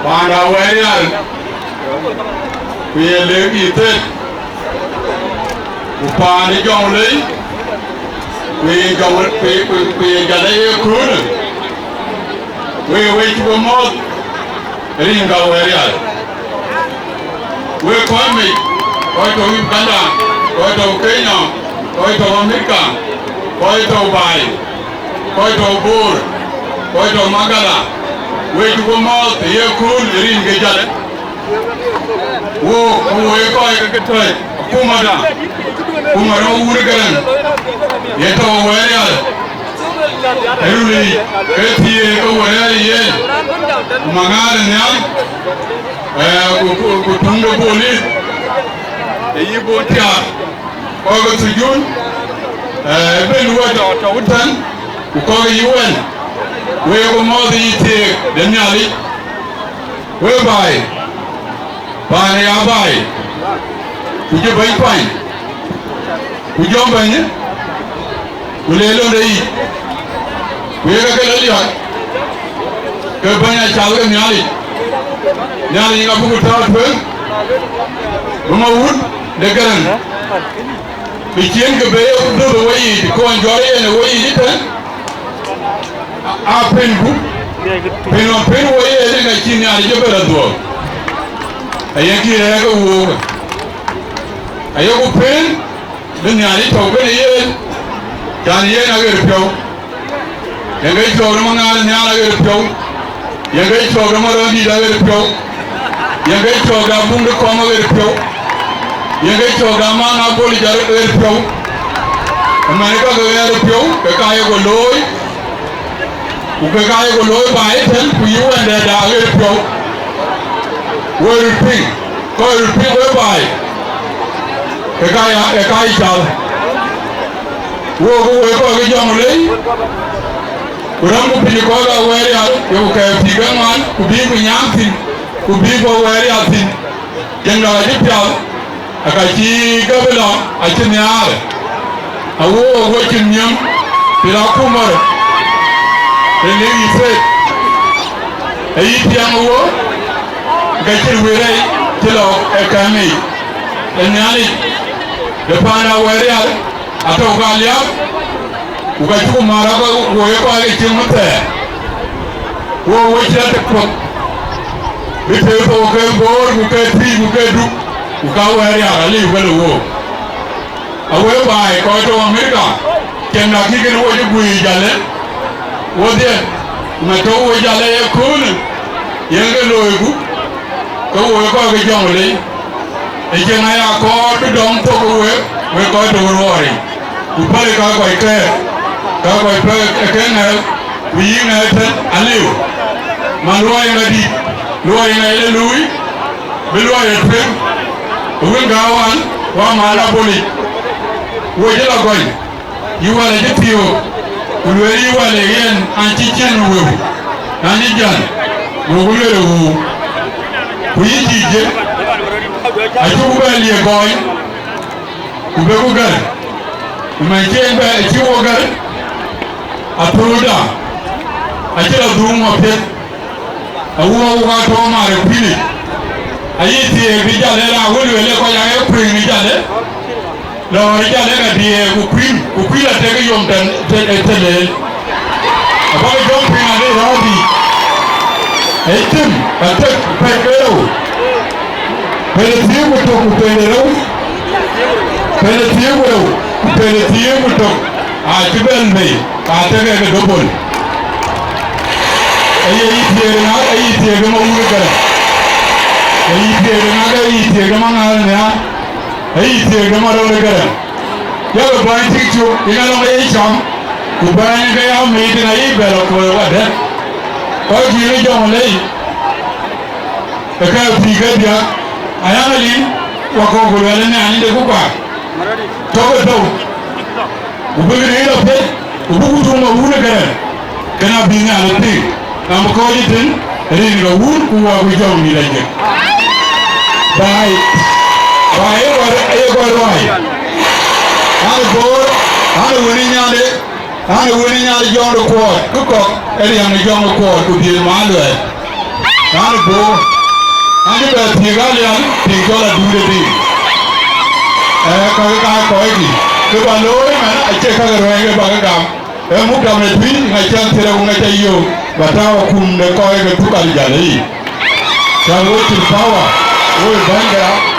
Panda Warial, we live it. Upani Jalle, we go with Jalle Kuno. We wait for more. Dinka Warial. We come me, go to Uganda, go to Kenya, go to America, go to Bai, go to Bur, go to Magala. We go more. Here cool. Dinka Jalle. Wo we go get Kumada. Kumara Garang. Yeto Warial. Every year over here. Mangal Nyam. Kutunga Boli. Yibotia. August June. Benua Tautan. Ukoga UN. We go more the Nyali. Whereby. Pane abai, kuje bayi pain, kuje ambanya, kulelo dei, kuje kakek lihat, kebanya cawe nyali ni kamu kutat pun, rumah wood degaran, bikin kebaya udah bayi, kawan juara ni bayi ni kan, apa ni bu, pen bayi ni kan cini ada je beradua. Ayaki ayaka wo ayako pen dunyani tobe ye kan ye na gere pyo yengai chogro mangal nyala gere pyo yengai chogro marandi da gere pyo yengai choga bunde koma gere pyo yengai choga mana boli jar gere pyo amane ka gere pyo ka kaye go loy ukakaye go loy bae ten kuyu ende da gere pyo Where ping, call ping whereby a guy shall go a young lady. Rambo Picola, where you can figure one, could be with Yankee, could be for where you are thin. General Dipal, a Kachi Gabella, a Chenial, a war watching young Pilakumar, the lady said, a young war. Gachir wirai kilo ekami enyali depana warial atau kalian ugachu maraga woye ko ale chimute wo wajira tekot bite ko ke bor buke tri buke du uga warial ali welo wo awe bai ko to America kenna kigen wo ju Jalle wode mato wo Jalle e kun yenge loegu ko we ko ke jongole e jena ya ko to dom to we ko to wori u pare ka ko ke ke na wi na tan aliu malwa ya di lo ya ile lui bilwa ya trem we gawan wa mala boli wo je la goy yu wala je pio u we yi wala yen anti chen we ani jan mo gule wo Kuyijije, achukugali boy, kubekugal, umajembe achiwogal, apruda, achila dumo pet, awuwa toma repili, ayiti Jalle la wele ko ya Queen Jalle, lo Jalle ka die ku la tege yom tan tele, abang jom pingale rabi. Etim, atek pekero. Peletiemu to kupelero. Peletiemu to atibelme, atege ke dobol. Ayi tiere ma urukara. Ayi tiere ma ngalnya. Ayi tiere ma urukara. Ya ko bantikcho, ingalo ayi cham. Kubani ka ya meeting ayi belo ko wade. Kau kiri jom lagi, dekat tiga dia, ayam lagi, wakau gulungan ni ani dekupa, kau tahu, ubi ni dapat, ubi kudu mau guna kan, kena bina lagi, nama kau itu, ini kau guna kuah jom ni lagi, baik, ayah kau baik, anu wini nyale jom kuat, kukok, ini yang jom kuat, kubiar malu, Nani bo, ane be tigalian, tigola dure di. Kaya koigi, kebaloi mana aje kaya roenge bagam. Muka medwi ngacang tira ungaca iyo, batawa kum de koigi tukar Jalle. Kalau cil power, woi bangga.